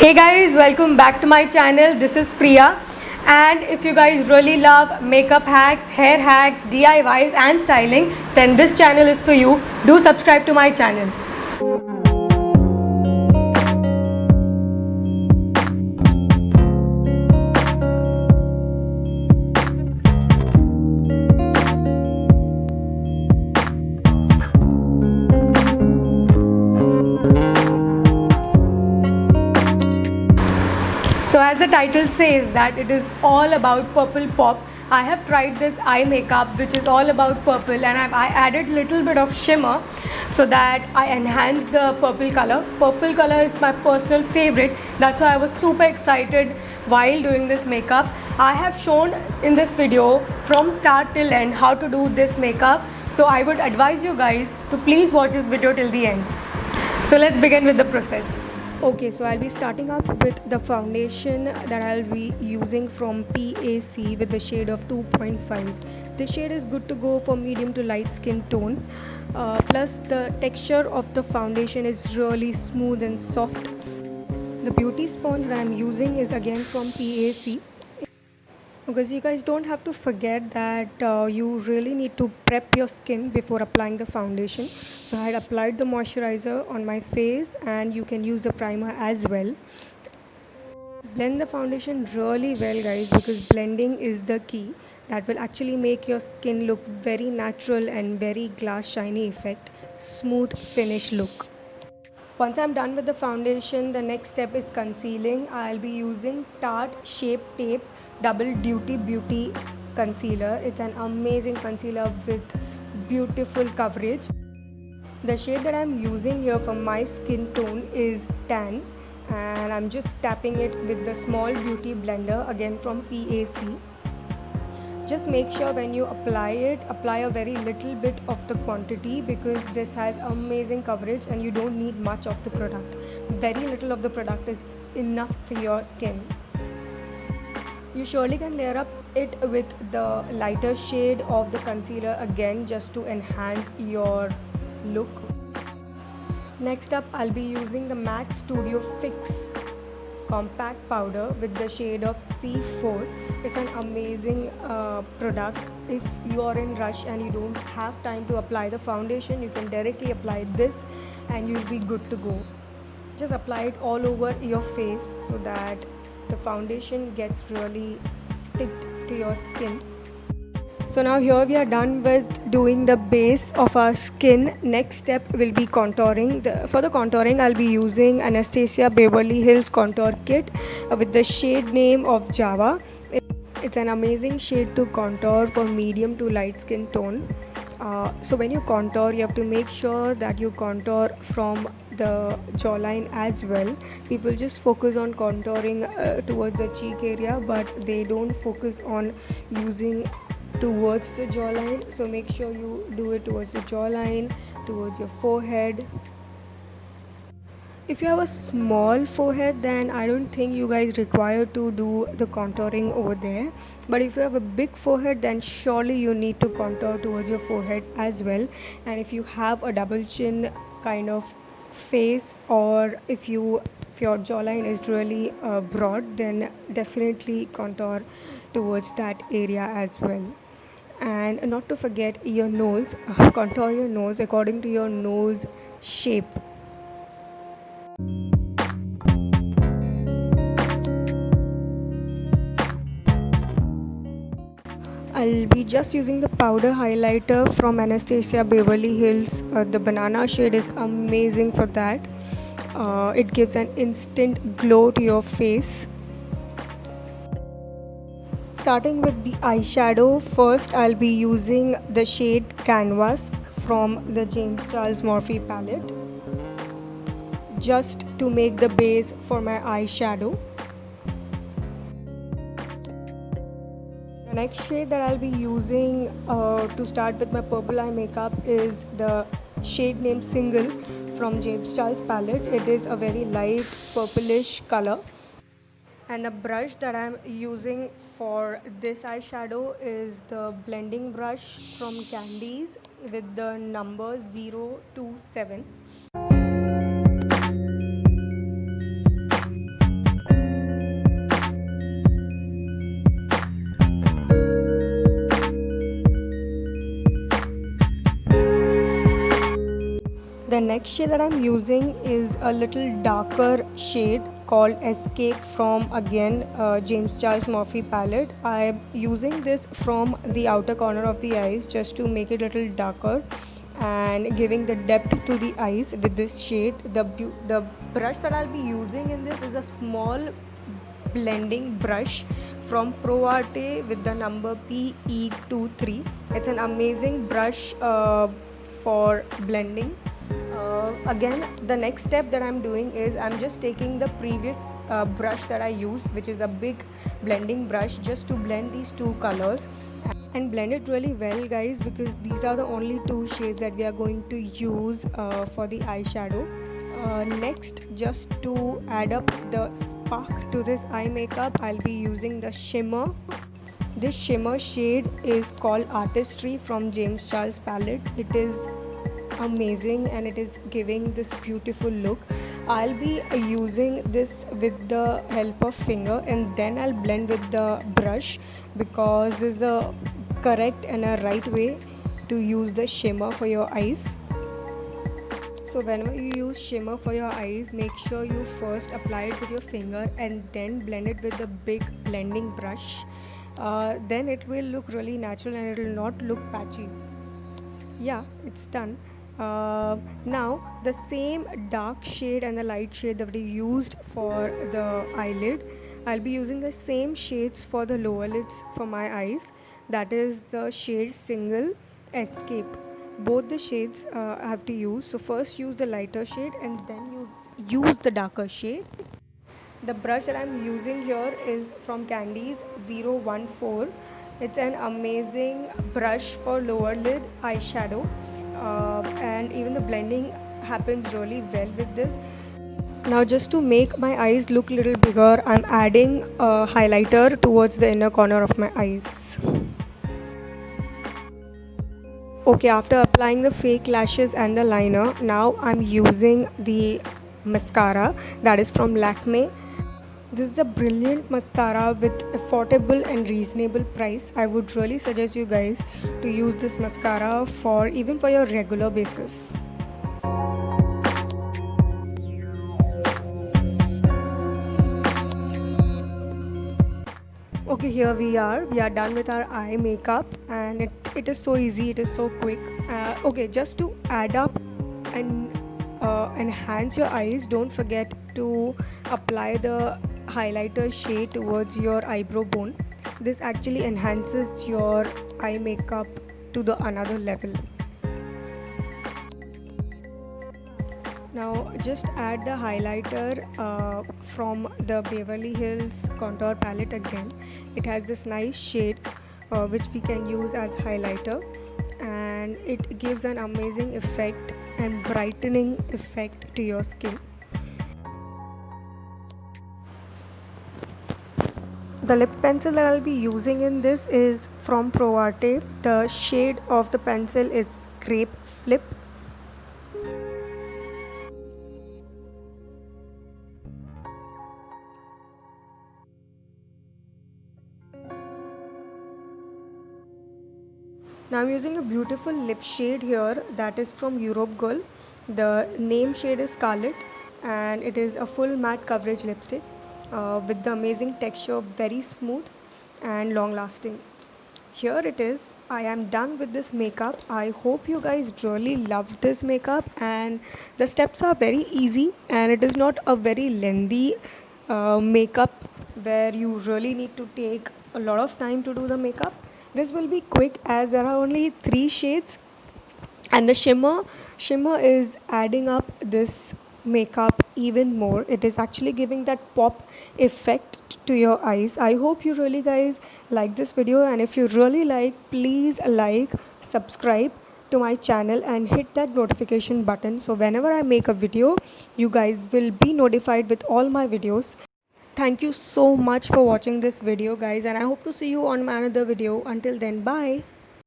Hey guys, welcome back to my channel. This is Priya, and if you guys really love makeup hacks, hair hacks, DIYs and styling, then this channel is for you. Do subscribe to my channel. So as the title says that it is all about purple pop. I have tried this eye makeup which is all about purple, and I added little bit of shimmer so that I enhance the purple color. Purple color is my personal favorite. That's why I was super excited while doing this makeup. I have shown in this video from start till end how to do this makeup. So I would advise you guys to please watch this video till the end. So let's begin with the process. Okay, so I'll be starting up with the foundation that I'll be using from PAC with the shade of 2.5. This shade is good to go for medium to light skin tone. Plus the texture of the foundation is really smooth and soft. The beauty sponge that I'm using is again from PAC. Because you guys don't have to forget that you really need to prep your skin before applying the foundation. So I had applied the moisturizer on my face, and you can use the primer as well. Blend the foundation really well, guys, because blending is the key. That will actually make your skin look very natural and very glass shiny effect, smooth finish look. Once I'm done with the foundation, the next step is concealing. I'll be using Tarte Shape Tape Double Duty Beauty Concealer. It's an amazing concealer with beautiful coverage. The shade that I'm using here for my skin tone is tan, and I'm just tapping it with the small beauty blender again from PAC. Just make sure when you apply it, apply a very little bit of the quantity, because this has amazing coverage and you don't need much of the product. Very little of the product is enough for your skin. You surely can layer up it with the lighter shade of the concealer again, just to enhance your look. Next up, I'll be using the MAC Studio Fix compact powder with the shade of C4. It's an amazing product. If you are in rush and you don't have time to apply the foundation, you can directly apply this and you'll be good to go. Just apply it all over your face so that the foundation gets really sticked to your skin. So now here we are done with doing the base of our skin. Next step will be contouring. For the contouring, I'll be using Anastasia Beverly Hills Contour Kit with the shade name of Java. It's an amazing shade to contour for medium to light skin tone. So when you contour, you have to make sure that you contour from the jawline as well. People just focus on contouring towards the cheek area, but they don't focus on using towards the jawline. So make sure you do it towards the jawline, towards your forehead. If you have a small forehead, then I don't think you guys require to do the contouring over there. But if you have a big forehead, then surely you need to contour towards your forehead as well. And if you have a double chin kind of face, or if your jawline is really broad, then definitely contour towards that area as well. And not to forget your nose. Contour your nose according to your nose shape. I'll be just using the powder highlighter from Anastasia Beverly Hills. The banana shade is amazing for that. It gives an instant glow to your face. Starting with the eyeshadow, first I'll be using the shade Canvas from the James Charles Morphe palette, just to make the base for my eyeshadow. The next shade that I'll be using to start with my purple eye makeup is the shade named Single from James Charles palette. It is a very light purplish color. And the brush that I'm using for this eyeshadow is the blending brush from Candies with the number 027. The next shade that I'm using is a little darker shade called Escape from again James Charles Murphy palette. I'm using this from the outer corner of the eyes just to make it a little darker and giving the depth to the eyes with this shade. The brush that I'll be using in this is a small blending brush from Pro Arte with the number PE23. It's an amazing brush for blending. Again, the next step that I'm doing is I'm just taking the previous brush that I used, which is a big blending brush, just to blend these two colors and blend it really well, guys, because these are the only two shades that we are going to use for the eyeshadow. Next, just to add up the spark to this eye makeup, I'll be using the shimmer. This shimmer shade is called Artistry from James Charles palette. It is amazing and it is giving this beautiful look. I'll be using this with the help of finger and then I'll blend with the brush, because this is a correct and a right way to use the shimmer for your eyes. So whenever you use shimmer for your eyes, make sure you first apply it with your finger and then blend it with the big blending brush. Then it will look really natural and it will not look patchy. Yeah, it's done. Now the same dark shade and the light shade that we used for the eyelid, I'll be using the same shades for the lower lids for my eyes. That is the shade Single, Escape. Both the shades I have to use. So first use the lighter shade and then use the darker shade. The brush that I'm using here is from Candies 014. It's an amazing brush for lower lid eyeshadow, and even the blending happens really well with this. Now just to make my eyes look a little bigger, I'm adding a highlighter towards the inner corner of my eyes. Okay, after applying the fake lashes and the liner, now I'm using the mascara that is from Lakme. This is a brilliant mascara with affordable and reasonable price. I would really suggest you guys to use this mascara for even for your regular basis. Okay, here we are done with our eye makeup, and it is so easy, it is so quick. Okay, just to add up and enhance your eyes, don't forget to apply the highlighter shade towards your eyebrow bone. This actually enhances your eye makeup to the another level. Now just add the highlighter from the Beverly Hills contour palette again. It has this nice shade which we can use as highlighter, and it gives an amazing effect and brightening effect to your skin. The lip pencil that I'll be using in this is from Pro Arte. The shade of the pencil is Grape Flip. Now I'm using a beautiful lip shade here that is from Europe Girl. The name shade is Scarlet and it is a full matte coverage lipstick with the amazing texture, very smooth and long lasting. Here it is. I am done with this makeup. I hope you guys really loved this makeup, and the steps are very easy and it is not a very lengthy makeup where you really need to take a lot of time to do the makeup. This will be quick as there are only 3 shades, and the shimmer is adding up this makeup even more. It is actually giving that pop effect to your eyes. I hope you really guys like this video, and if you really like, please like, subscribe to my channel and hit that notification button, so whenever I make a video you guys will be notified with all my videos. Thank you so much for watching this video, guys, and I hope to see you on my another video. Until then, bye.